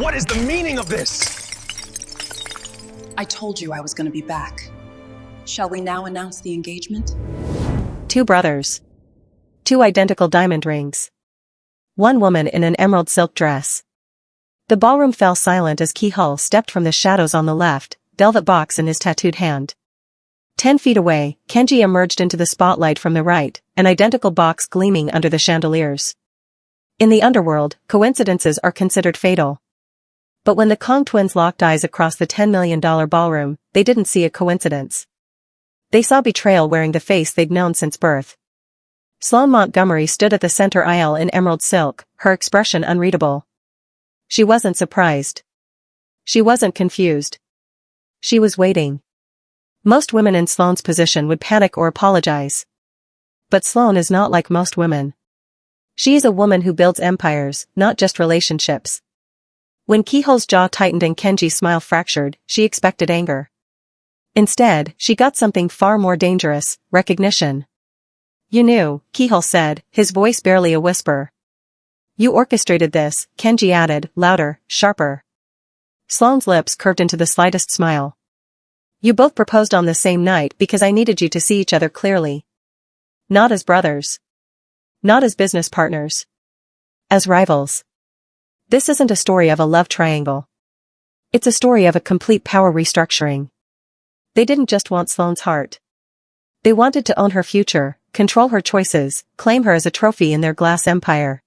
What is the meaning of this? I told you I was going to be back. Shall we now announce the engagement? Two brothers. Two identical diamond rings. One woman in an emerald silk dress. The ballroom fell silent as Kihul stepped from the shadows on the left, velvet box in his tattooed hand. 10 feet away, Kenji emerged into the spotlight from the right, an identical box gleaming under the chandeliers. In the underworld, coincidences are considered fatal. But when the Kong twins locked eyes across the $10 million ballroom, they didn't see a coincidence. They saw betrayal wearing the face they'd known since birth. Sloane Montgomery stood at the center aisle in emerald silk, her expression unreadable. She wasn't surprised. She wasn't confused. She was waiting. Most women in Sloane's position would panic or apologize. But Sloane is not like most women. She is a woman who builds empires, not just relationships. When Kihul's jaw tightened and Kenji's smile fractured, she expected anger. Instead, she got something far more dangerous, recognition. You knew, Kihul said, his voice barely a whisper. You orchestrated this, Kenji added, louder, sharper. Sloane's lips curved into the slightest smile. You both proposed on the same night because I needed you to see each other clearly. Not as brothers. Not as business partners. As rivals. This isn't a story of a love triangle. It's a story of a complete power restructuring. They didn't just want Sloane's heart. They wanted to own her future, control her choices, claim her as a trophy in their glass empire.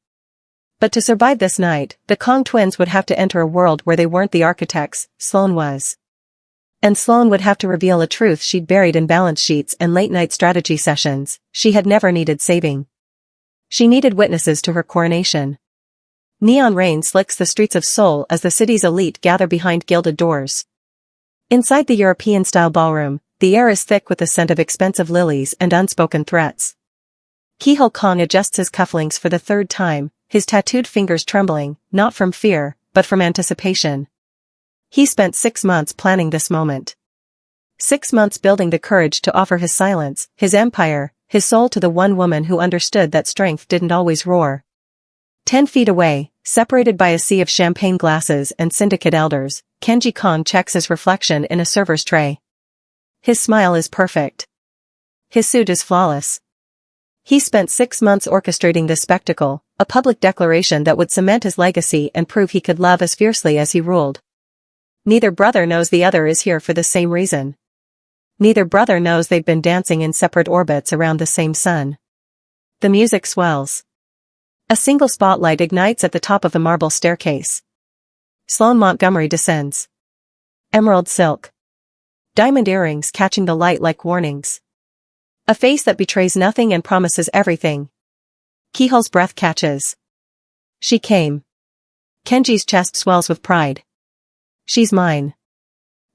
But to survive this night, the Kong twins would have to enter a world where they weren't the architects, Sloane was. And Sloane would have to reveal a truth she'd buried in balance sheets and late-night strategy sessions. She had never needed saving. She needed witnesses to her coronation. Neon rain slicks the streets of Seoul as the city's elite gather behind gilded doors. Inside the European-style ballroom, the air is thick with the scent of expensive lilies and unspoken threats. Kihul Kong adjusts his cufflinks for the third time, his tattooed fingers trembling, not from fear, but from anticipation. He spent 6 months planning this moment. 6 months building the courage to offer his silence, his empire, his soul to the one woman who understood that strength didn't always roar. 10 feet away, separated by a sea of champagne glasses and syndicate elders, Kenji Kong checks his reflection in a server's tray. His smile is perfect. His suit is flawless. He spent 6 months orchestrating this spectacle, a public declaration that would cement his legacy and prove he could love as fiercely as he ruled. Neither brother knows the other is here for the same reason. Neither brother knows they've been dancing in separate orbits around the same sun. The music swells. A single spotlight ignites at the top of the marble staircase. Sloane Montgomery descends. Emerald silk. Diamond earrings catching the light like warnings. A face that betrays nothing and promises everything. Kihul's breath catches. She came. Kenji's chest swells with pride. She's mine.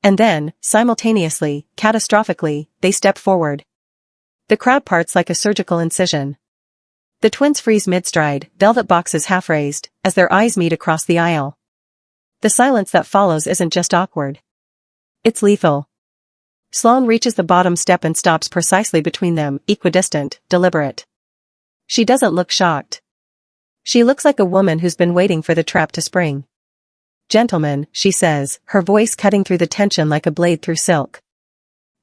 And then, simultaneously, catastrophically, they step forward. The crowd parts like a surgical incision. The twins freeze mid-stride, velvet boxes half-raised, as their eyes meet across the aisle. The silence that follows isn't just awkward. It's lethal. Sloane reaches the bottom step and stops precisely between them, equidistant, deliberate. She doesn't look shocked. She looks like a woman who's been waiting for the trap to spring. Gentlemen, she says, her voice cutting through the tension like a blade through silk.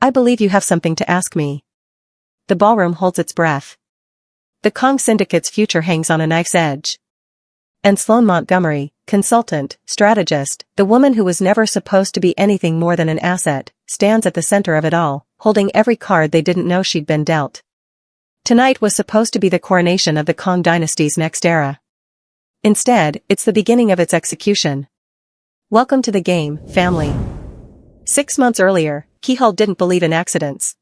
I believe you have something to ask me. The ballroom holds its breath. The Kong Syndicate's future hangs on a knife's edge. And Sloane Montgomery, consultant, strategist, the woman who was never supposed to be anything more than an asset, stands at the center of it all, holding every card they didn't know she'd been dealt. Tonight was supposed to be the coronation of the Kong dynasty's next era. Instead, it's the beginning of its execution. Welcome to the game, family. 6 months earlier, Kihul didn't believe in accidents.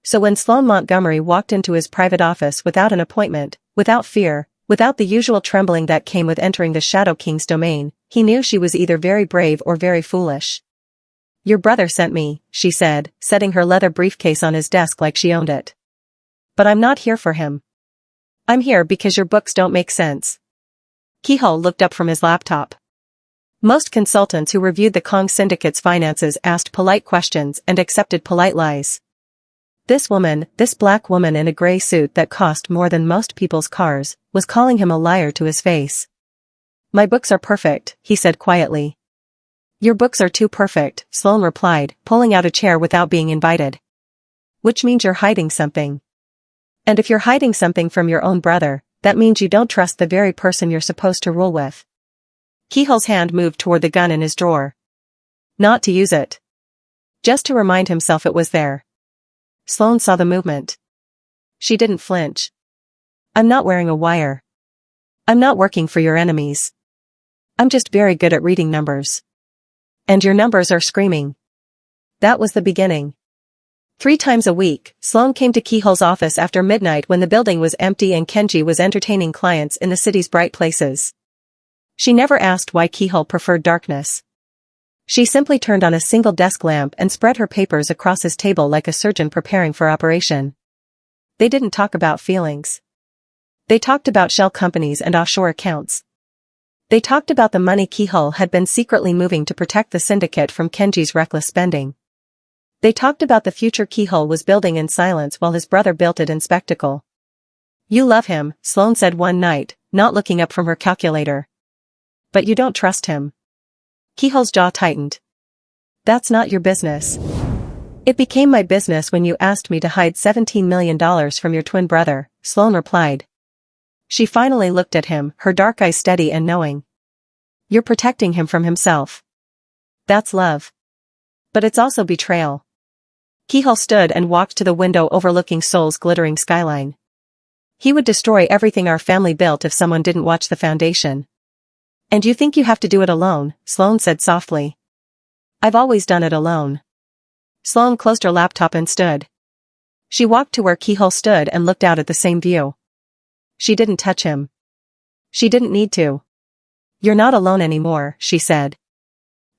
So when Sloane Montgomery walked into his private office without an appointment, without fear, without the usual trembling that came with entering the Shadow King's domain, he knew she was either very brave or very foolish. Your brother sent me, she said, setting her leather briefcase on his desk like she owned it. But I'm not here for him. I'm here because your books don't make sense. Kihul looked up from his laptop. Most consultants who reviewed the Kong Syndicate's finances asked polite questions and accepted polite lies. This woman, this black woman in a gray suit that cost more than most people's cars, was calling him a liar to his face. My books are perfect, he said quietly. Your books are too perfect, Sloane replied, pulling out a chair without being invited. Which means you're hiding something. And if you're hiding something from your own brother, that means you don't trust the very person you're supposed to rule with. Kehoe's hand moved toward the gun in his drawer. Not to use it. Just to remind himself it was there. Sloane saw the movement. She didn't flinch. I'm not wearing a wire. I'm not working for your enemies. I'm just very good at reading numbers. And your numbers are screaming. That was the beginning. 3 times a week, Sloane came to Kehoe's office after midnight when the building was empty and Kenji was entertaining clients in the city's bright places. She never asked why Kehoe preferred darkness. She simply turned on a single desk lamp and spread her papers across his table like a surgeon preparing for operation. They didn't talk about feelings. They talked about shell companies and offshore accounts. They talked about the money Kehoe had been secretly moving to protect the syndicate from Kenji's reckless spending. They talked about the future Kehoe was building in silence while his brother built it in spectacle. You love him, Sloane said one night, not looking up from her calculator. But you don't trust him. Kehoe's jaw tightened. That's not your business. It became my business when you asked me to hide $17 million from your twin brother, Sloane replied. She finally looked at him, her dark eyes steady and knowing. You're protecting him from himself. That's love. But it's also betrayal. Kehoe stood and walked to the window overlooking Seoul's glittering skyline. He would destroy everything our family built if someone didn't watch the foundation. And you think you have to do it alone, Sloane said softly. I've always done it alone. Sloane closed her laptop and stood. She walked to where Kehoe stood and looked out at the same view. She didn't touch him. She didn't need to. You're not alone anymore, she said.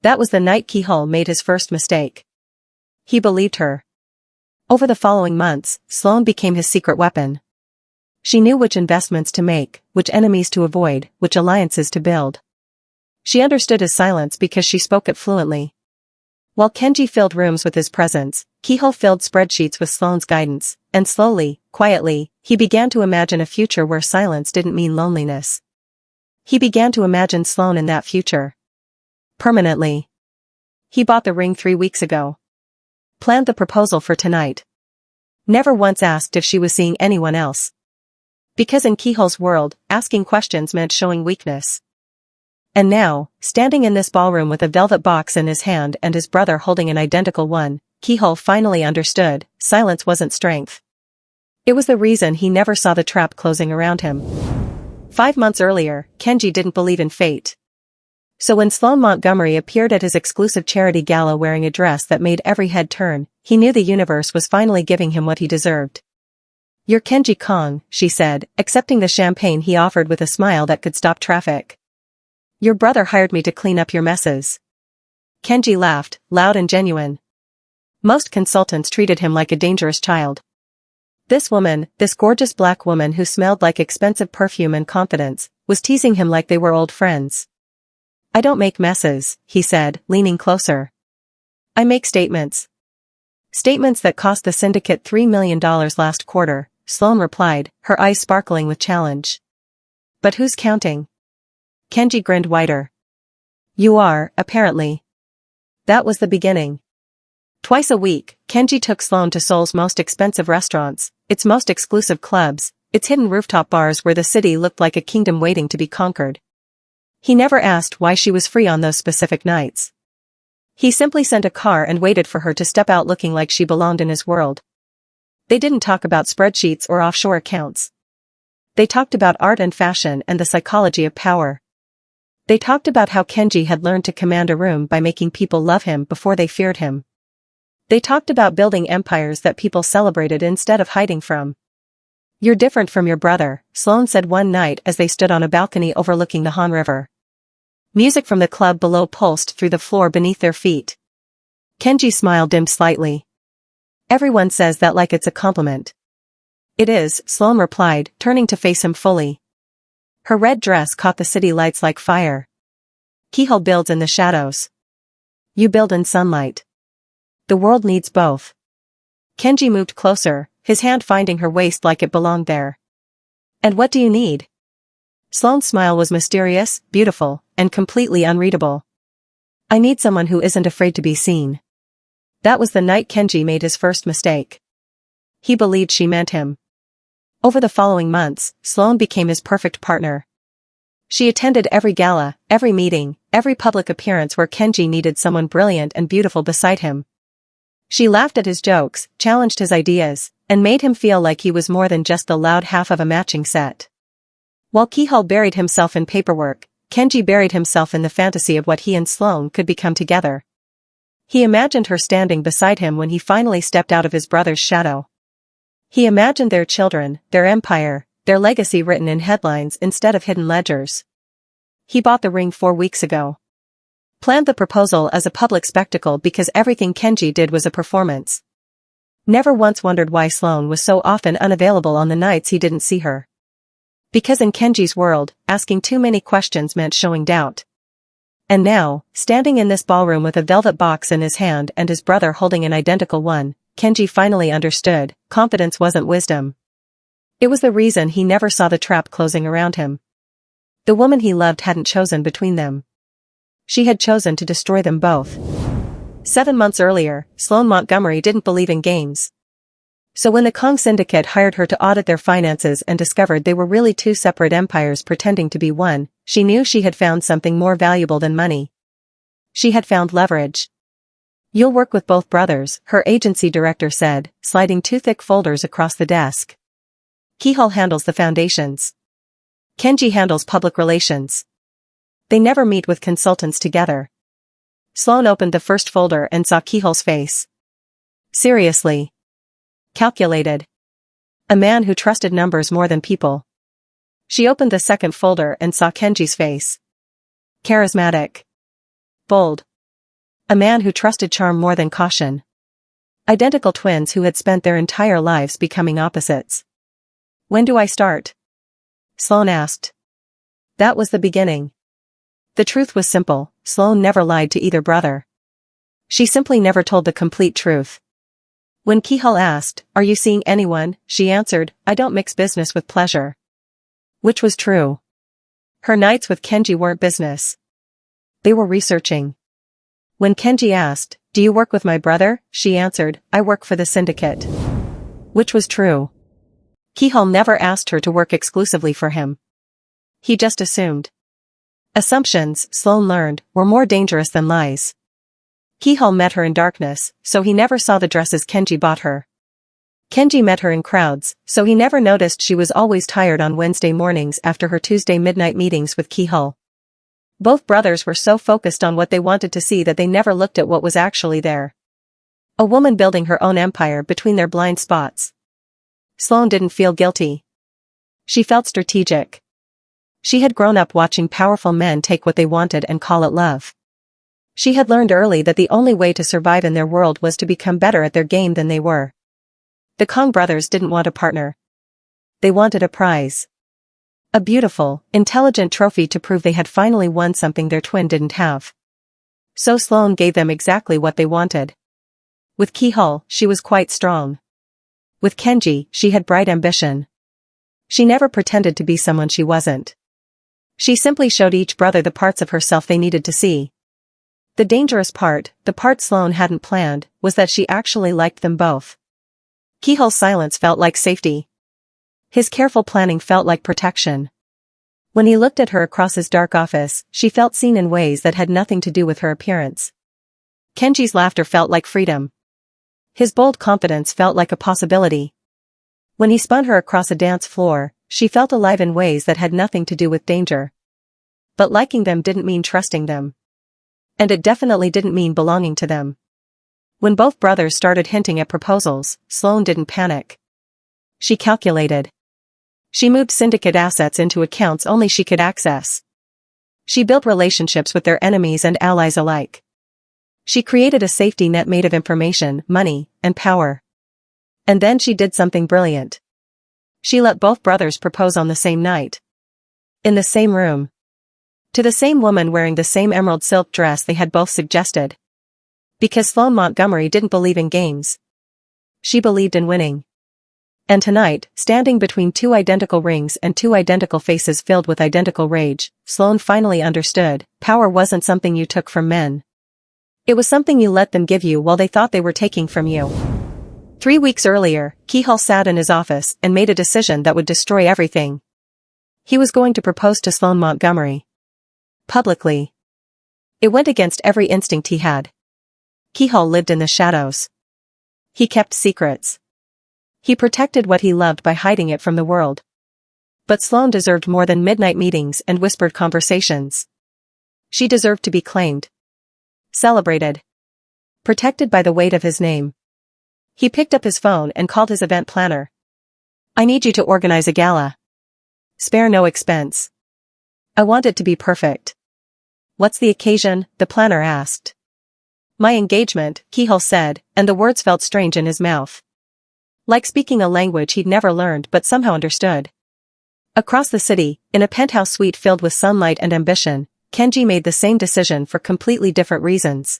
That was the night Kehoe made his first mistake. He believed her. Over the following months, Sloane became his secret weapon. She knew which investments to make, which enemies to avoid, which alliances to build. She understood his silence because she spoke it fluently. While Kenji filled rooms with his presence, Kehoe filled spreadsheets with Sloane's guidance, and slowly, quietly, he began to imagine a future where silence didn't mean loneliness. He began to imagine Sloane in that future. Permanently. He bought the ring 3 weeks ago. Planned the proposal for tonight. Never once asked if she was seeing anyone else. Because in Kehoe's world, asking questions meant showing weakness. And now, standing in this ballroom with a velvet box in his hand and his brother holding an identical one, Kehoe finally understood, silence wasn't strength. It was the reason he never saw the trap closing around him. 5 months earlier, Kenji didn't believe in fate. So when Sloane Montgomery appeared at his exclusive charity gala wearing a dress that made every head turn, he knew the universe was finally giving him what he deserved. You're Kenji Kong, she said, accepting the champagne he offered with a smile that could stop traffic. Your brother hired me to clean up your messes. Kenji laughed, loud and genuine. Most consultants treated him like a dangerous child. This woman, this gorgeous black woman who smelled like expensive perfume and confidence, was teasing him like they were old friends. I don't make messes, he said, leaning closer. I make statements. Statements that cost the syndicate $3 million last quarter, Sloane replied, her eyes sparkling with challenge. But who's counting? Kenji grinned wider. You are, apparently. That was the beginning. Twice a week, Kenji took Sloane to Seoul's most expensive restaurants, its most exclusive clubs, its hidden rooftop bars where the city looked like a kingdom waiting to be conquered. He never asked why she was free on those specific nights. He simply sent a car and waited for her to step out looking like she belonged in his world. They didn't talk about spreadsheets or offshore accounts. They talked about art and fashion and the psychology of power. They talked about how Kenji had learned to command a room by making people love him before they feared him. They talked about building empires that people celebrated instead of hiding from. You're different from your brother, Sloane said one night as they stood on a balcony overlooking the Han River. Music from the club below pulsed through the floor beneath their feet. Kenji's smile dimmed slightly. Everyone says that like it's a compliment. It is, Sloane replied, turning to face him fully. Her red dress caught the city lights like fire. Kehoe builds in the shadows. You build in sunlight. The world needs both. Kenji moved closer, his hand finding her waist like it belonged there. And what do you need? Sloane's smile was mysterious, beautiful, and completely unreadable. I need someone who isn't afraid to be seen. That was the night Kenji made his first mistake. He believed she meant him. Over the following months, Sloane became his perfect partner. She attended every gala, every meeting, every public appearance where Kenji needed someone brilliant and beautiful beside him. She laughed at his jokes, challenged his ideas, and made him feel like he was more than just the loud half of a matching set. While Kihal buried himself in paperwork, Kenji buried himself in the fantasy of what he and Sloane could become together. He imagined her standing beside him when he finally stepped out of his brother's shadow. He imagined their children, their empire, their legacy written in headlines instead of hidden ledgers. He bought the ring 4 weeks ago. Planned the proposal as a public spectacle because everything Kenji did was a performance. Never once wondered why Sloane was so often unavailable on the nights he didn't see her. Because in Kenji's world, asking too many questions meant showing doubt. And now, standing in this ballroom with a velvet box in his hand and his brother holding an identical one, Kenji finally understood, confidence wasn't wisdom. It was the reason he never saw the trap closing around him. The woman he loved hadn't chosen between them. She had chosen to destroy them both. 7 months earlier, Sloane Montgomery didn't believe in games. So when the Kong Syndicate hired her to audit their finances and discovered they were really 2 separate empires pretending to be one, she knew she had found something more valuable than money. She had found leverage. You'll work with both brothers, her agency director said, sliding 2 thick folders across the desk. Kihal handles the foundations. Kenji handles public relations. They never meet with consultants together. Sloane opened the first folder and saw Kihal's face. Seriously. Calculated. A man who trusted numbers more than people. She opened the second folder and saw Kenji's face. Charismatic. Bold. A man who trusted charm more than caution. Identical twins who had spent their entire lives becoming opposites. When do I start? Sloane asked. That was the beginning. The truth was simple, Sloane never lied to either brother. She simply never told the complete truth. When Kihal asked, "Are you seeing anyone?" she answered, "I don't mix business with pleasure." Which was true. Her nights with Kenji weren't business. They were researching. When Kenji asked, "Do you work with my brother?" she answered, "I work for the syndicate." Which was true. Kihal never asked her to work exclusively for him. He just assumed. Assumptions, Sloane learned, were more dangerous than lies. Kihal met her in darkness, so he never saw the dresses Kenji bought her. Kenji met her in crowds, so he never noticed she was always tired on Wednesday mornings after her Tuesday midnight meetings with Kihal. Both brothers were so focused on what they wanted to see that they never looked at what was actually there. A woman building her own empire between their blind spots. Sloane didn't feel guilty. She felt strategic. She had grown up watching powerful men take what they wanted and call it love. She had learned early that the only way to survive in their world was to become better at their game than they were. The Kong brothers didn't want a partner. They wanted a prize. A beautiful, intelligent trophy to prove they had finally won something their twin didn't have. So Sloane gave them exactly what they wanted. With Kihal, she was quite strong. With Kenji, she had bright ambition. She never pretended to be someone she wasn't. She simply showed each brother the parts of herself they needed to see. The dangerous part, the part Sloane hadn't planned, was that she actually liked them both. Kihal's silence felt like safety. His careful planning felt like protection. When he looked at her across his dark office, she felt seen in ways that had nothing to do with her appearance. Kenji's laughter felt like freedom. His bold confidence felt like a possibility. When he spun her across a dance floor, she felt alive in ways that had nothing to do with danger. But liking them didn't mean trusting them. And it definitely didn't mean belonging to them. When both brothers started hinting at proposals, Sloane didn't panic. She calculated. She moved syndicate assets into accounts only she could access. She built relationships with their enemies and allies alike. She created a safety net made of information, money, and power. And then she did something brilliant. She let both brothers propose on the same night. In the same room. To the same woman wearing the same emerald silk dress they had both suggested. Because Sloane Montgomery didn't believe in games. She believed in winning. And tonight, standing between two identical rings and two identical faces filled with identical rage, Sloane finally understood, power wasn't something you took from men. It was something you let them give you while they thought they were taking from you. 3 weeks earlier, Keyhall sat in his office and made a decision that would destroy everything. He was going to propose to Sloane Montgomery. Publicly. It went against every instinct he had. Keyhall lived in the shadows. He kept secrets. He protected what he loved by hiding it from the world. But Sloane deserved more than midnight meetings and whispered conversations. She deserved to be claimed. Celebrated. Protected by the weight of his name. He picked up his phone and called his event planner. I need you to organize a gala. Spare no expense. I want it to be perfect. What's the occasion? The planner asked. My engagement, Keyhall said, and the words felt strange in his mouth. Like speaking a language he'd never learned but somehow understood. Across the city, in a penthouse suite filled with sunlight and ambition, Kenji made the same decision for completely different reasons.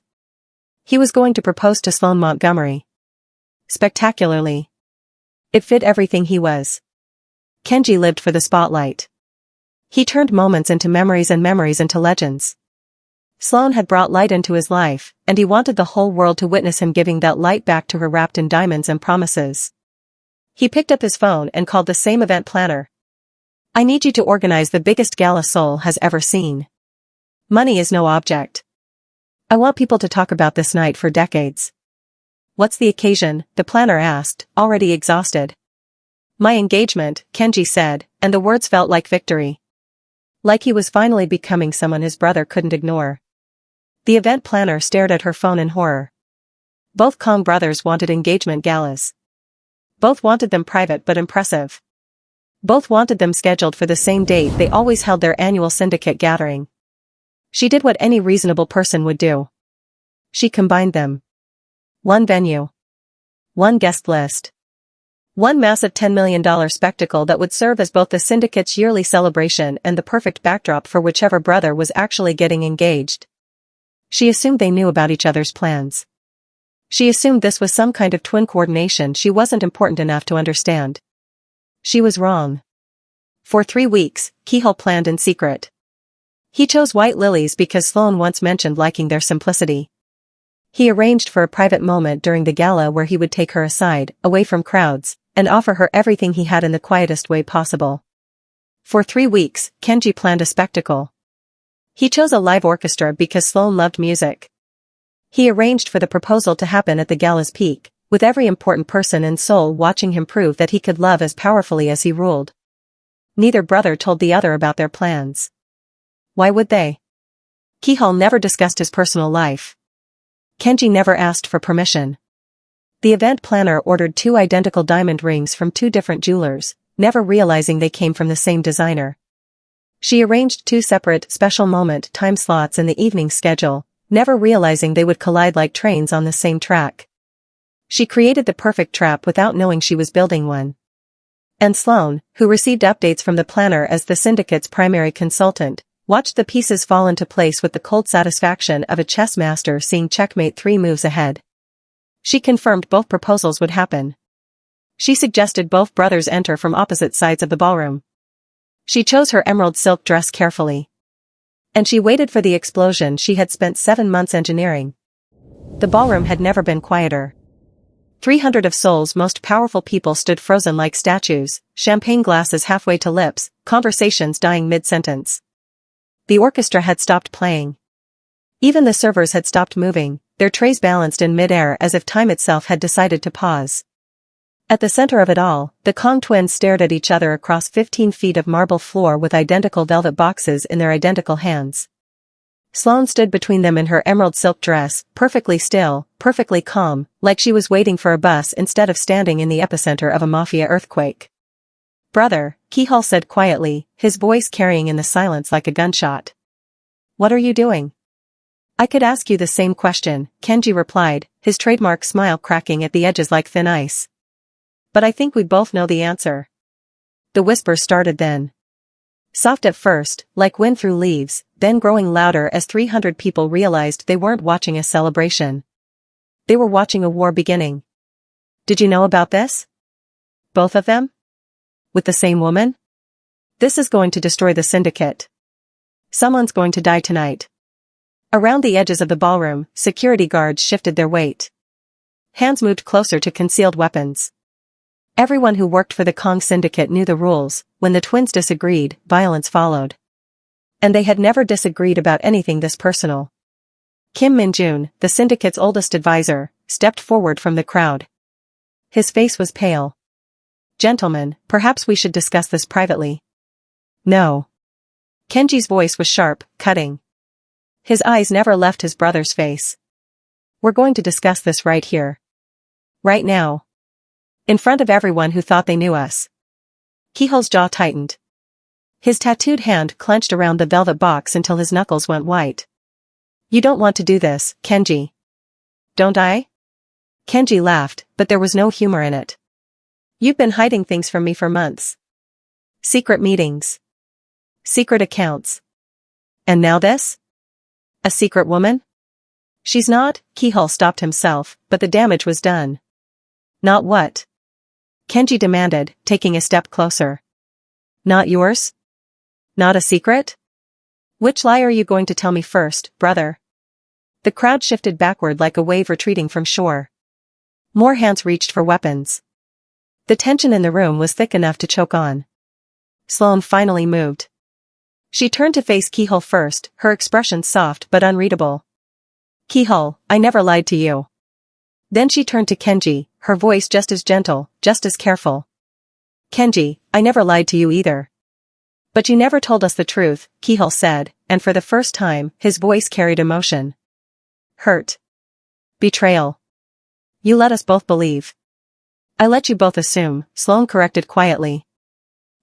He was going to propose to Sloane Montgomery. Spectacularly. It fit everything he was. Kenji lived for the spotlight. He turned moments into memories and memories into legends. Sloane had brought light into his life, and he wanted the whole world to witness him giving that light back to her wrapped in diamonds and promises. He picked up his phone and called the same event planner. I need you to organize the biggest gala Seoul has ever seen. Money is no object. I want people to talk about this night for decades. What's the occasion? The planner asked, already exhausted. My engagement, Kenji said, and the words felt like victory. Like he was finally becoming someone his brother couldn't ignore. The event planner stared at her phone in horror. Both Kong brothers wanted engagement galas. Both wanted them private but impressive. Both wanted them scheduled for the same date they always held their annual syndicate gathering. She did what any reasonable person would do. She combined them. One venue. One guest list. One massive $10 million spectacle that would serve as both the syndicate's yearly celebration and the perfect backdrop for whichever brother was actually getting engaged. She assumed they knew about each other's plans. She assumed this was some kind of twin coordination she wasn't important enough to understand. She was wrong. For 3 weeks, Keyhall planned in secret. He chose white lilies because Sloane once mentioned liking their simplicity. He arranged for a private moment during the gala where he would take her aside, away from crowds, and offer her everything he had in the quietest way possible. For 3 weeks, Kenji planned a spectacle. He chose a live orchestra because Sloane loved music. He arranged for the proposal to happen at the gala's peak, with every important person in Seoul watching him prove that he could love as powerfully as he ruled. Neither brother told the other about their plans. Why would they? Keyhall never discussed his personal life. Kenji never asked for permission. The event planner ordered 2 identical diamond rings from 2 different jewelers, never realizing they came from the same designer. She arranged 2 separate special moment time slots in the evening schedule, never realizing they would collide like trains on the same track. She created the perfect trap without knowing she was building one. And Sloane, who received updates from the planner as the syndicate's primary consultant, watched the pieces fall into place with the cold satisfaction of a chess master seeing checkmate 3 moves ahead. She confirmed both proposals would happen. She suggested both brothers enter from opposite sides of the ballroom. She chose her emerald silk dress carefully. And she waited for the explosion she had spent 7 months engineering. The ballroom had never been quieter. 300 of Seoul's most powerful people stood frozen like statues, champagne glasses halfway to lips, conversations dying mid-sentence. The orchestra had stopped playing. Even the servers had stopped moving, their trays balanced in mid-air as if time itself had decided to pause. At the center of it all, the Kong twins stared at each other across 15 feet of marble floor with identical velvet boxes in their identical hands. Sloane stood between them in her emerald silk dress, perfectly still, perfectly calm, like she was waiting for a bus instead of standing in the epicenter of a Mafia earthquake. Brother, Keyhall said quietly, his voice carrying in the silence like a gunshot. What are you doing? I could ask you the same question, Kenji replied, his trademark smile cracking at the edges like thin ice. But I think we both know the answer. The whisper started then. Soft at first, like wind through leaves, then growing louder as 300 people realized they weren't watching a celebration. They were watching a war beginning. Did you know about this? both of them? With the same woman? This is going to destroy the syndicate. Someone's going to die tonight. Around the edges of the ballroom, security guards shifted their weight. Hands moved closer to concealed weapons. Everyone who worked for the Kong syndicate knew the rules. When the twins disagreed, violence followed. And they had never disagreed about anything this personal. Kim Min-jun, the syndicate's oldest advisor, stepped forward from the crowd. His face was pale. Gentlemen, perhaps we should discuss this privately. No. Kenji's voice was sharp, cutting. His eyes never left his brother's face. We're going to discuss this right here. Right now. In front of everyone who thought they knew us. Kiho's jaw tightened. His tattooed hand clenched around the velvet box until his knuckles went white. You don't want to do this, Kenji. Don't I? Kenji laughed, but there was no humor in it. You've been hiding things from me for months. Secret meetings. Secret accounts. And now this? A secret woman? She's not. Kihul stopped himself, but the damage was done. Not what? Kenji demanded, taking a step closer. Not yours? Not a secret? Which lie are you going to tell me first, brother? The crowd shifted backward like a wave retreating from shore. More hands reached for weapons. The tension in the room was thick enough to choke on. Sloane finally moved. She turned to face Kihul first, her expression soft but unreadable. Kihul, I never lied to you. Then she turned to Kenji, her voice just as gentle, just as careful. Kenji, I never lied to you either. But you never told us the truth, Kihul said, and for the first time, his voice carried emotion. Hurt. Betrayal. You let us both believe. I let you both assume, Sloane corrected quietly.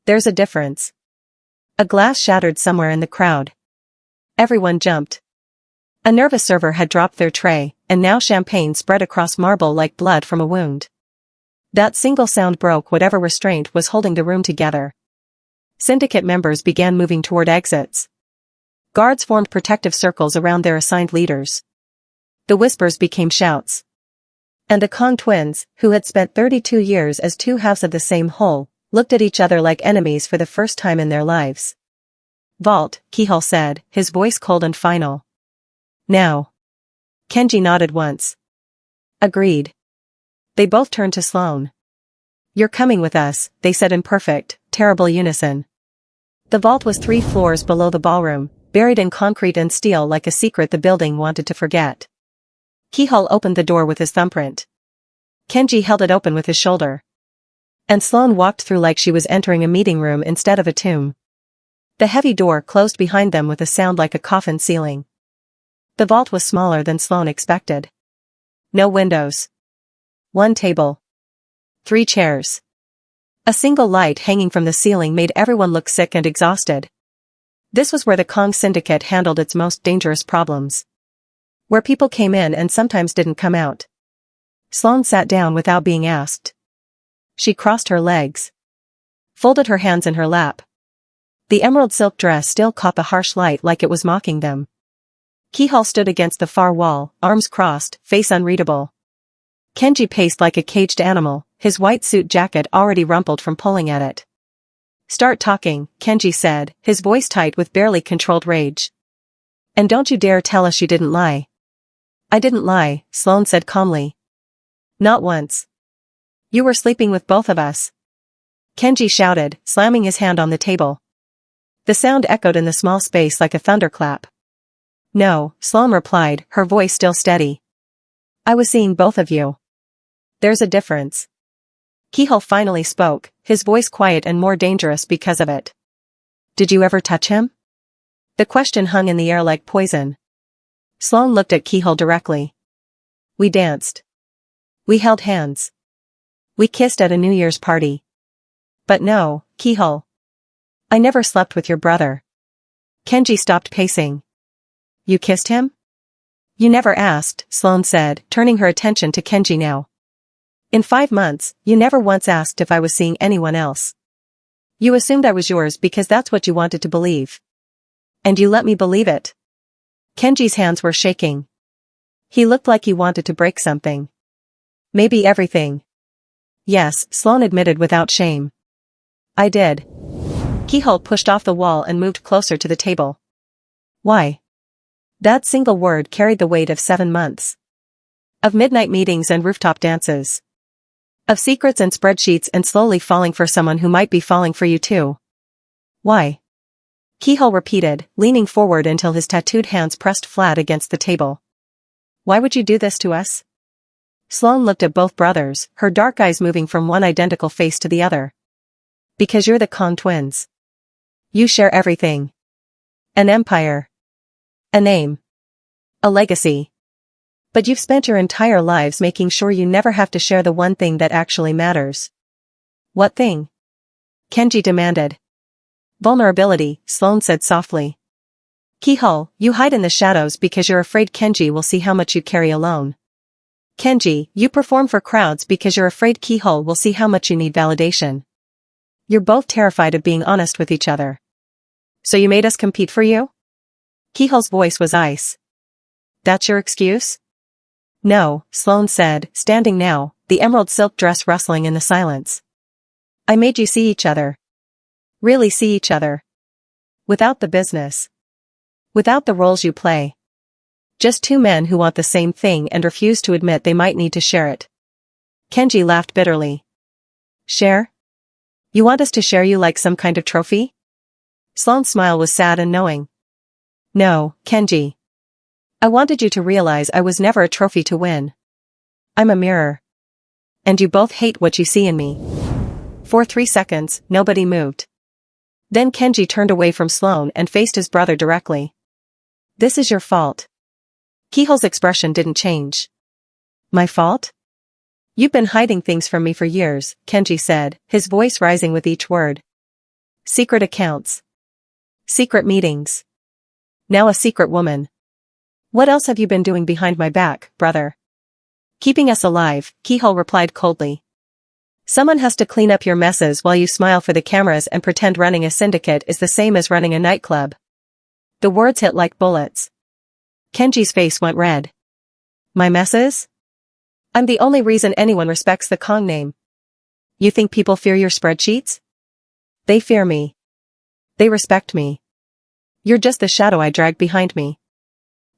There's a difference. A glass shattered somewhere in the crowd. Everyone jumped. A nervous server had dropped their tray, and now champagne spread across marble like blood from a wound. That single sound broke whatever restraint was holding the room together. Syndicate members began moving toward exits. Guards formed protective circles around their assigned leaders. The whispers became shouts. And the Kong twins, who had spent 32 years as two halves of the same whole, looked at each other like enemies for the first time in their lives. Vault, Kihul said, his voice cold and final. Now. Kenji nodded once. Agreed. They both turned to Sloane. You're coming with us, they said in perfect, terrible unison. The vault was 3 floors below the ballroom, buried in concrete and steel like a secret the building wanted to forget. Kihul opened the door with his thumbprint. Kenji held it open with his shoulder. And Sloane walked through like she was entering a meeting room instead of a tomb. The heavy door closed behind them with a sound like a coffin ceiling. The vault was smaller than Sloane expected. No windows. 1 table. 3 chairs. A single light hanging from the ceiling made everyone look sick and exhausted. This was where the Kong syndicate handled its most dangerous problems. Where people came in and sometimes didn't come out. Sloane sat down without being asked. She crossed her legs. Folded her hands in her lap. The emerald silk dress still caught the harsh light like it was mocking them. Kihul stood against the far wall, arms crossed, face unreadable. Kenji paced like a caged animal, his white suit jacket already rumpled from pulling at it. Start talking, Kenji said, his voice tight with barely controlled rage. And don't you dare tell us you didn't lie. I didn't lie, Sloane said calmly. Not once. You were sleeping with both of us. Kenji shouted, slamming his hand on the table. The sound echoed in the small space like a thunderclap. No, Sloane replied, her voice still steady. I was seeing both of you. There's a difference. Kihul finally spoke, his voice quiet and more dangerous because of it. Did you ever touch him? The question hung in the air like poison. Sloane looked at Kihul directly. We danced. We held hands. We kissed at a New Year's party. But no, Kihul. I never slept with your brother. Kenji stopped pacing. You kissed him? You never asked, Sloane said, turning her attention to Kenji now. In 5 months, you never once asked if I was seeing anyone else. You assumed I was yours because that's what you wanted to believe. And you let me believe it. Kenji's hands were shaking. He looked like he wanted to break something. Maybe everything. Yes, Sloane admitted without shame. I did. Keyhole pushed off the wall and moved closer to the table. Why? That single word carried the weight of 7 months. Of midnight meetings and rooftop dances. Of secrets and spreadsheets and slowly falling for someone who might be falling for you too. Why? Keyhole repeated, leaning forward until his tattooed hands pressed flat against the table. Why would you do this to us? Sloane looked at both brothers, her dark eyes moving from one identical face to the other. Because you're the Kong twins. You share everything. An empire. A name. A legacy. But you've spent your entire lives making sure you never have to share the one thing that actually matters. What thing? Kenji demanded. Vulnerability, Sloane said softly. Keyhole, you hide in the shadows because you're afraid Kenji will see how much you carry alone. Kenji, you perform for crowds because you're afraid Keyhole will see how much you need validation. You're both terrified of being honest with each other. So you made us compete for you? Keyhole's voice was ice. That's your excuse? No, Sloane said, standing now, the emerald silk dress rustling in the silence. I made you see each other. Really see each other. Without the business. Without the roles you play. Just two men who want the same thing and refuse to admit they might need to share it. Kenji laughed bitterly. Share? You want us to share you like some kind of trophy? Sloane's smile was sad and knowing. No, Kenji. I wanted you to realize I was never a trophy to win. I'm a mirror. And you both hate what you see in me. For 3 seconds, nobody moved. Then Kenji turned away from Sloane and faced his brother directly. This is your fault. Keyhole's expression didn't change. My fault? You've been hiding things from me for years, Kenji said, his voice rising with each word. Secret accounts. Secret meetings. Now a secret woman. What else have you been doing behind my back, brother? Keeping us alive, Keyhole replied coldly. Someone has to clean up your messes while you smile for the cameras and pretend running a syndicate is the same as running a nightclub. The words hit like bullets. Kenji's face went red. My messes? I'm the only reason anyone respects the Kong name. You think people fear your spreadsheets? They fear me. They respect me. You're just the shadow I drag behind me.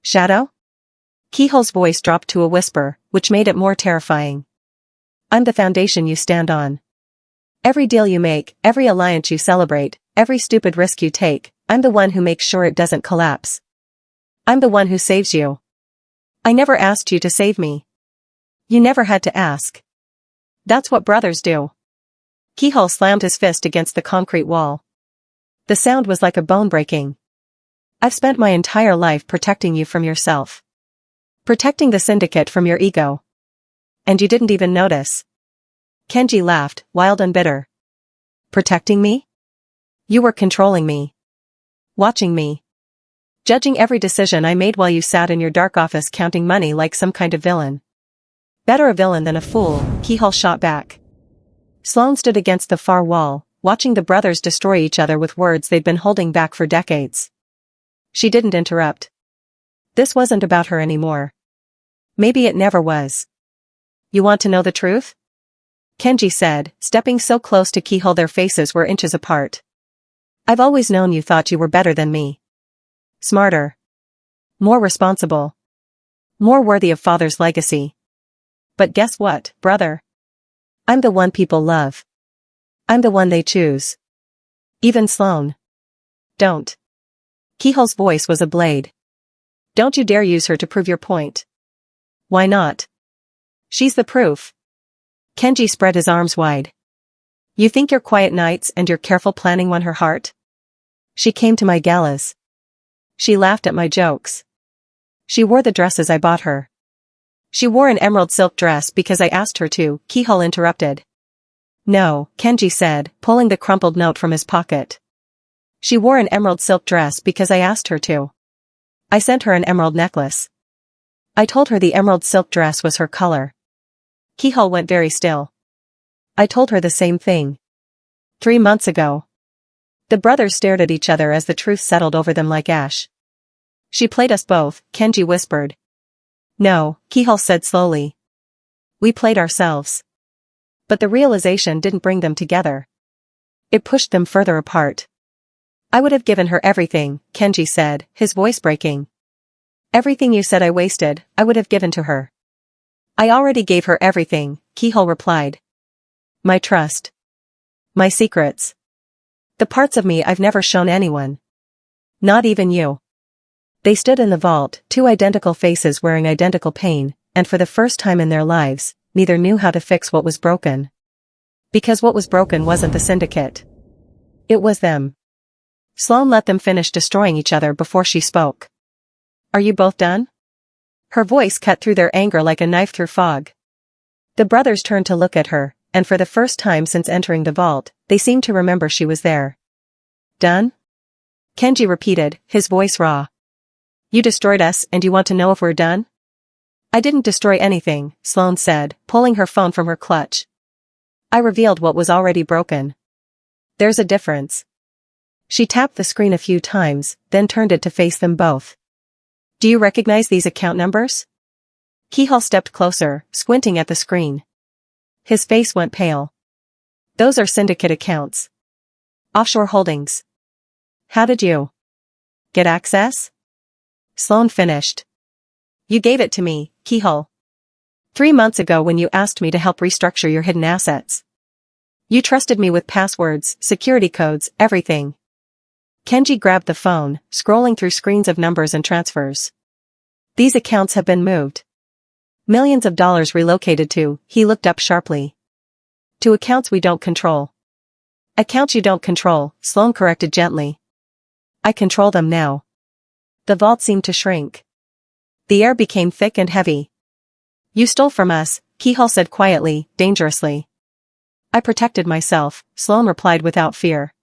Shadow? Keyhole's voice dropped to a whisper, which made it more terrifying. I'm the foundation you stand on. Every deal you make, every alliance you celebrate, every stupid risk you take, I'm the one who makes sure it doesn't collapse. I'm the one who saves you. I never asked you to save me. You never had to ask. That's what brothers do. Keyhole slammed his fist against the concrete wall. The sound was like a bone breaking. I've spent my entire life protecting you from yourself. Protecting the syndicate from your ego. And you didn't even notice. Kenji laughed, wild and bitter. Protecting me? You were controlling me. Watching me. Judging every decision I made while you sat in your dark office counting money like some kind of villain. Better a villain than a fool, Keyhole shot back. Sloane stood against the far wall, watching the brothers destroy each other with words they'd been holding back for decades. She didn't interrupt. This wasn't about her anymore. Maybe it never was. You want to know the truth? Kenji said, stepping so close to Keyhole their faces were inches apart. I've always known you thought you were better than me. Smarter. More responsible. More worthy of father's legacy. But guess what, brother? I'm the one people love. I'm the one they choose. Even Sloane. Don't. Keyhole's voice was a blade. Don't you dare use her to prove your point. Why not? She's the proof. Kenji spread his arms wide. You think your quiet nights and your careful planning won her heart? She came to my galas. She laughed at my jokes. She wore the dresses I bought her. She wore an emerald silk dress because I asked her to, Keyhole interrupted. No, Kenji said, pulling the crumpled note from his pocket. She wore an emerald silk dress because I asked her to. I sent her an emerald necklace. I told her the emerald silk dress was her color. Keyhole went very still. I told her the same thing. 3 months ago. The brothers stared at each other as the truth settled over them like ash. She played us both, Kenji whispered. No, Keyhole said slowly. We played ourselves. but the realization didn't bring them together. It pushed them further apart. I would have given her everything, Kenji said, his voice breaking. Everything you said I wasted, I would have given to her. I already gave her everything, Keyhole replied. My trust. My secrets. The parts of me I've never shown anyone. Not even you. They stood in the vault, two identical faces wearing identical pain, and for the first time in their lives, neither knew how to fix what was broken. Because what was broken wasn't the syndicate. It was them. Sloane let them finish destroying each other before she spoke. Are you both done? Her voice cut through their anger like a knife through fog. The brothers turned to look at her, and for the first time since entering the vault, they seemed to remember she was there. Done? Kenji repeated, his voice raw. You destroyed us and you want to know if we're done? I didn't destroy anything, Sloane said, pulling her phone from her clutch. I revealed what was already broken. There's a difference. She tapped the screen a few times, then turned it to face them both. Do you recognize these account numbers? Keyhole stepped closer, squinting at the screen. His face went pale. Those are syndicate accounts. Offshore holdings. How did you get access? Sloane finished. You gave it to me, Keyhole. 3 months ago when you asked me to help restructure your hidden assets. You trusted me with passwords, security codes, everything. Kenji grabbed the phone, scrolling through screens of numbers and transfers. These accounts have been moved. Millions of dollars relocated to, he looked up sharply. To accounts we don't control. Accounts you don't control, Sloane corrected gently. I control them now. The vault seemed to shrink. The air became thick and heavy. You stole from us, Keyhole said quietly, dangerously. I protected myself, Sloane replied without fear.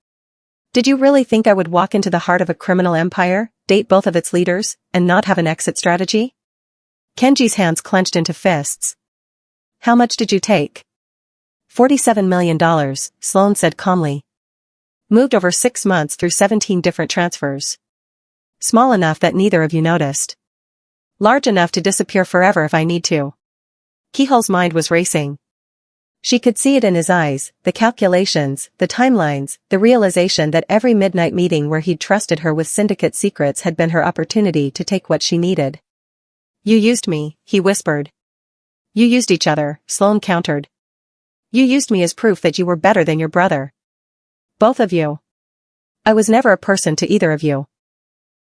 Did you really think I would walk into the heart of a criminal empire, date both of its leaders, and not have an exit strategy? Kenji's hands clenched into fists. How much did you take? $47 million, Sloane said calmly. Moved over 6 months through 17 different transfers. Small enough that neither of you noticed. Large enough to disappear forever if I need to. Keyhole's mind was racing. She could see it in his eyes, the calculations, the timelines, the realization that every midnight meeting where he'd trusted her with syndicate secrets had been her opportunity to take what she needed. You used me, he whispered. You used each other, Sloane countered. You used me as proof that you were better than your brother. Both of you. I was never a person to either of you.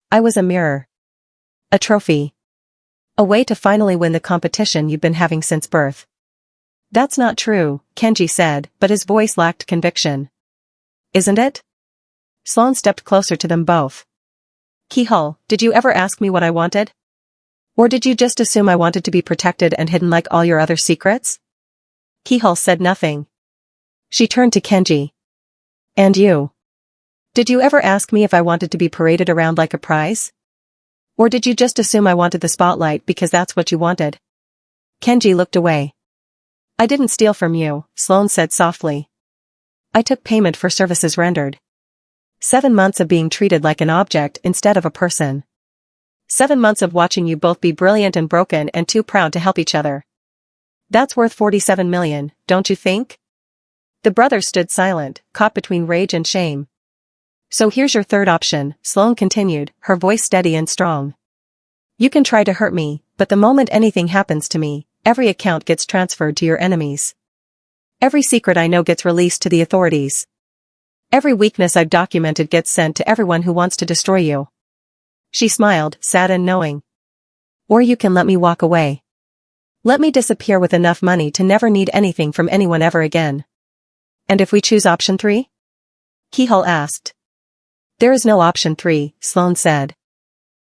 I was a mirror. A trophy. A way to finally win the competition you've been having since birth. That's not true, Kenji said, but his voice lacked conviction. Isn't it? Sloane stepped closer to them both. Keyhole, did you ever ask me what I wanted? Or did you just assume I wanted to be protected and hidden like all your other secrets? Keyhole said nothing. She turned to Kenji. And you? Did you ever ask me if I wanted to be paraded around like a prize? Or did you just assume I wanted the spotlight because that's what you wanted? Kenji looked away. I didn't steal from you, Sloane said softly. I took payment for services rendered. 7 months of being treated like an object instead of a person. 7 months of watching you both be brilliant and broken and too proud to help each other. That's worth 47 million, don't you think? The brothers stood silent, caught between rage and shame. So here's your third option, Sloane continued, her voice steady and strong. You can try to hurt me, but the moment anything happens to me, every account gets transferred to your enemies. Every secret I know gets released to the authorities. Every weakness I've documented gets sent to everyone who wants to destroy you. She smiled, sad and knowing. Or you can let me walk away. Let me disappear with enough money to never need anything from anyone ever again. And if we choose option 3? Keyhole asked. There is no option 3, Sloane said.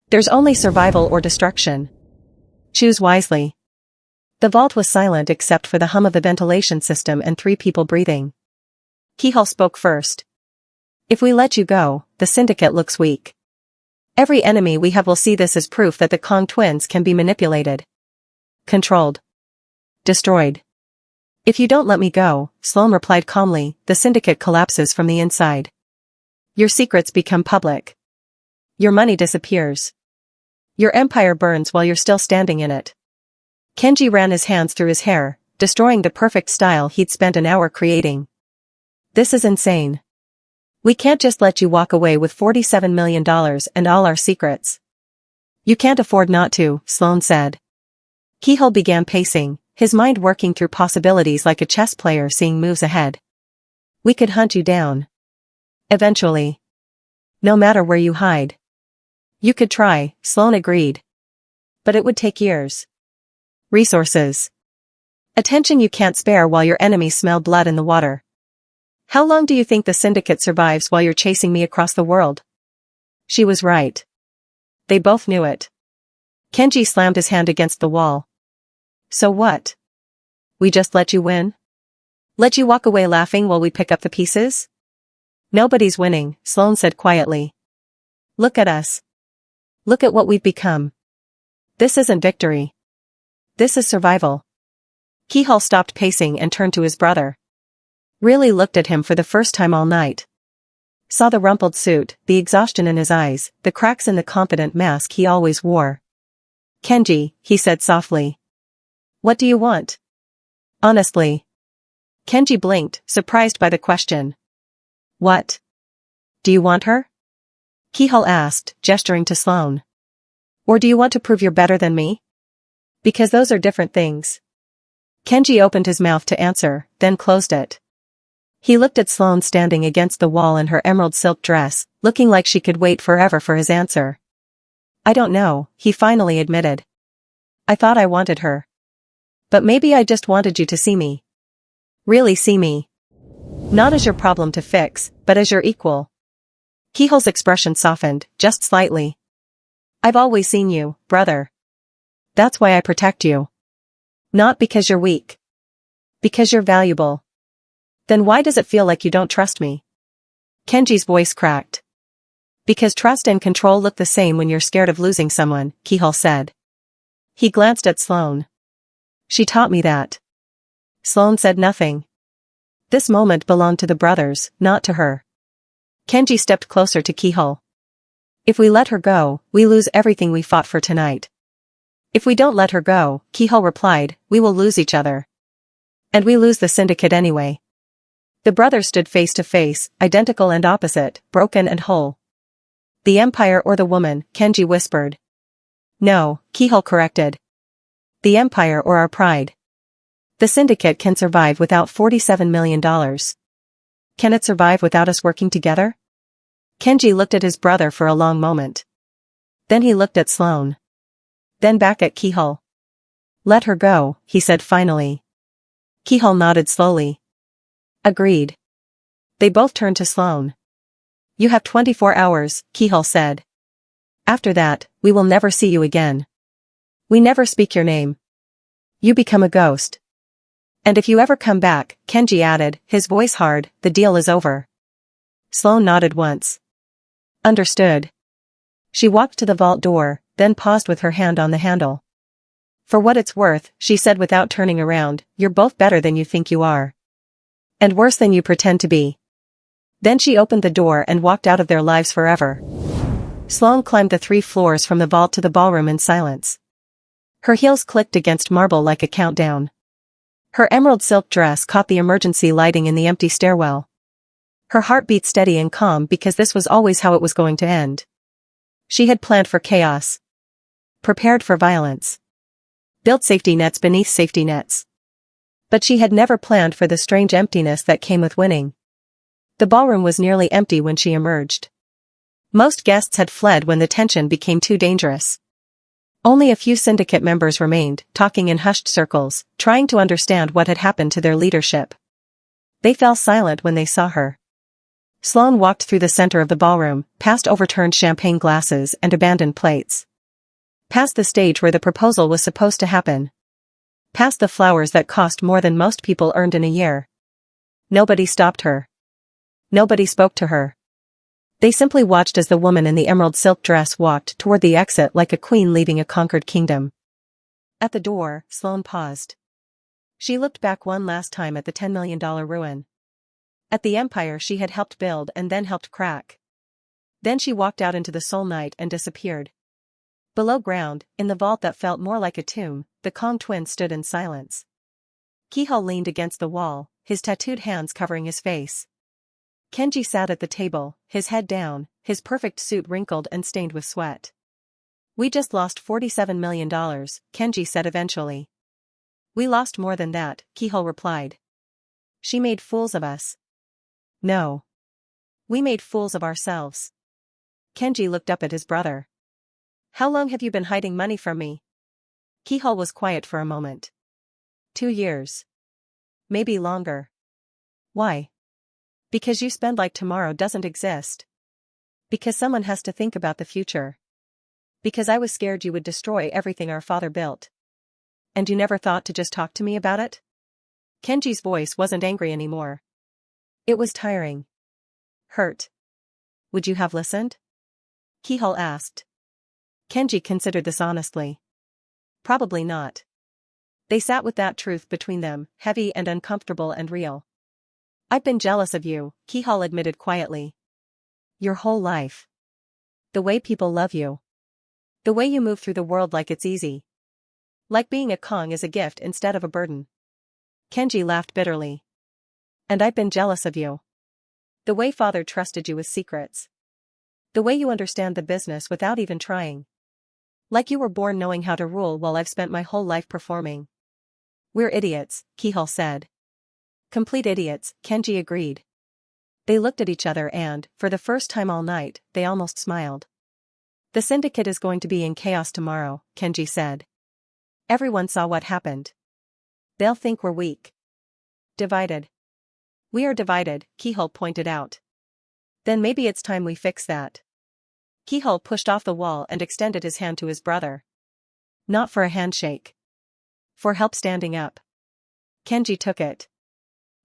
There's only survival or destruction. Choose wisely. The vault was silent except for the hum of the ventilation system and 3 people breathing. Keyhole spoke first. If we let you go, the syndicate looks weak. Every enemy we have will see this as proof that the Kong twins can be manipulated. Controlled. Destroyed. If you don't let me go, Sloane replied calmly, the syndicate collapses from the inside. Your secrets become public. Your money disappears. Your empire burns while you're still standing in it. Kenji ran his hands through his hair, destroying the perfect style he'd spent an hour creating. This is insane. We can't just let you walk away with $47 million and all our secrets. You can't afford not to, Sloane said. Keyhole began pacing, his mind working through possibilities like a chess player seeing moves ahead. We could hunt you down. Eventually. No matter where you hide. You could try, Sloane agreed. But it would take years. Resources. Attention you can't spare while your enemies smell blood in the water. How long do you think the syndicate survives while you're chasing me across the world? She was right. They both knew it. Kenji slammed his hand against the wall. So what? We just let you win? Let you walk away laughing while we pick up the pieces? Nobody's winning, Sloane said quietly. Look at us. Look at what we've become. This isn't victory. This is survival. Keyhole stopped pacing and turned to his brother. Really looked at him for the first time all night. Saw the rumpled suit, the exhaustion in his eyes, the cracks in the confident mask he always wore. Kenji, he said softly. What do you want? Honestly. Kenji blinked, surprised by the question. What? Do you want her? Keyhole asked, gesturing to Sloane. Or do you want to prove you're better than me? Because those are different things. Kenji opened his mouth to answer, then closed it. He looked at Sloane standing against the wall in her emerald silk dress, looking like she could wait forever for his answer. I don't know, he finally admitted. I thought I wanted her. But maybe I just wanted you to see me. Really see me. Not as your problem to fix, but as your equal. Keyhole's expression softened, just slightly. I've always seen you, brother. That's why I protect you. Not because you're weak. Because you're valuable. Then why does it feel like you don't trust me? Kenji's voice cracked. Because trust and control look the same when you're scared of losing someone, Keyhole said. He glanced at Sloane. She taught me that. Sloane said nothing. This moment belonged to the brothers, not to her. Kenji stepped closer to Keyhole. If we let her go, we lose everything we fought for tonight. If we don't let her go, Keyhole replied, we will lose each other. And we lose the syndicate anyway. The brothers stood face to face, identical and opposite, broken and whole. The Empire or the woman, Kenji whispered. No, Keyhole corrected. The Empire or our pride. The syndicate can survive without $47 million. Can it survive without us working together? Kenji looked at his brother for a long moment. Then he looked at Sloane. Then back at Keyhole. Let her go, he said finally. Keyhole nodded slowly. Agreed. They both turned to Sloane. You have 24 hours, Keyhole said. After that, we will never see you again. We never speak your name. You become a ghost. And if you ever come back, Kenji added, his voice hard, the deal is over. Sloane nodded once. Understood. She walked to the vault door, then paused with her hand on the handle. For what it's worth, she said without turning around, you're both better than you think you are. And worse than you pretend to be. Then she opened the door and walked out of their lives forever. Sloane climbed the 3 floors from the vault to the ballroom in silence. Her heels clicked against marble like a countdown. Her emerald silk dress caught the emergency lighting in the empty stairwell. Her heart beat steady and calm because this was always how it was going to end. She had planned for chaos. Prepared for violence. Built safety nets beneath safety nets. But she had never planned for the strange emptiness that came with winning. The ballroom was nearly empty when she emerged. Most guests had fled when the tension became too dangerous. Only a few syndicate members remained, talking in hushed circles, trying to understand what had happened to their leadership. They fell silent when they saw her. Sloane walked through the center of the ballroom, past overturned champagne glasses and abandoned plates. Past the stage where the proposal was supposed to happen. Past the flowers that cost more than most people earned in a year. Nobody stopped her. Nobody spoke to her. They simply watched as the woman in the emerald silk dress walked toward the exit like a queen leaving a conquered kingdom. At the door, Sloane paused. She looked back one last time at the $10 million ruin. At the empire she had helped build and then helped crack. Then she walked out into the soul night and disappeared. Below ground, in the vault that felt more like a tomb, the Kong twins stood in silence. Kihal leaned against the wall, his tattooed hands covering his face. Kenji sat at the table, his head down, his perfect suit wrinkled and stained with sweat. We just lost $47 million, Kenji said eventually. We lost more than that, Kihal replied. She made fools of us. No. We made fools of ourselves. Kenji looked up at his brother. How long have you been hiding money from me? Kihal was quiet for a moment. 2 years. Maybe longer. Why? Because you spend like tomorrow doesn't exist. Because someone has to think about the future. Because I was scared you would destroy everything our father built. And you never thought to just talk to me about it? Kenji's voice wasn't angry anymore. It was tiring. Hurt. Would you have listened? Kihal asked. Kenji considered this honestly. Probably not. They sat with that truth between them, heavy and uncomfortable and real. I've been jealous of you, Kihal admitted quietly. Your whole life. The way people love you. The way you move through the world like it's easy. Like being a Kong is a gift instead of a burden. Kenji laughed bitterly. And I've been jealous of you. The way father trusted you with secrets. The way you understand the business without even trying. Like you were born knowing how to rule while I've spent my whole life performing. We're idiots, Kihal said. Complete idiots, Kenji agreed. They looked at each other and, for the first time all night, they almost smiled. The syndicate is going to be in chaos tomorrow, Kenji said. Everyone saw what happened. They'll think we're weak. Divided. We are divided, Kihal pointed out. Then maybe it's time we fix that. Kihal pushed off the wall and extended his hand to his brother. Not for a handshake. For help standing up. Kenji took it.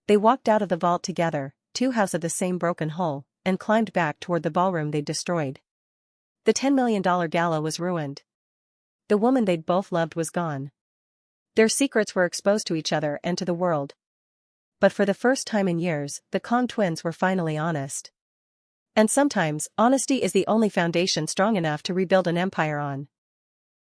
They walked out of the vault together, 2 halves of the same broken hull, and climbed back toward the ballroom they'd destroyed. The $10 million gala was ruined. The woman they'd both loved was gone. Their secrets were exposed to each other and to the world. But for the first time in years, the Kong twins were finally honest. And sometimes, honesty is the only foundation strong enough to rebuild an empire on.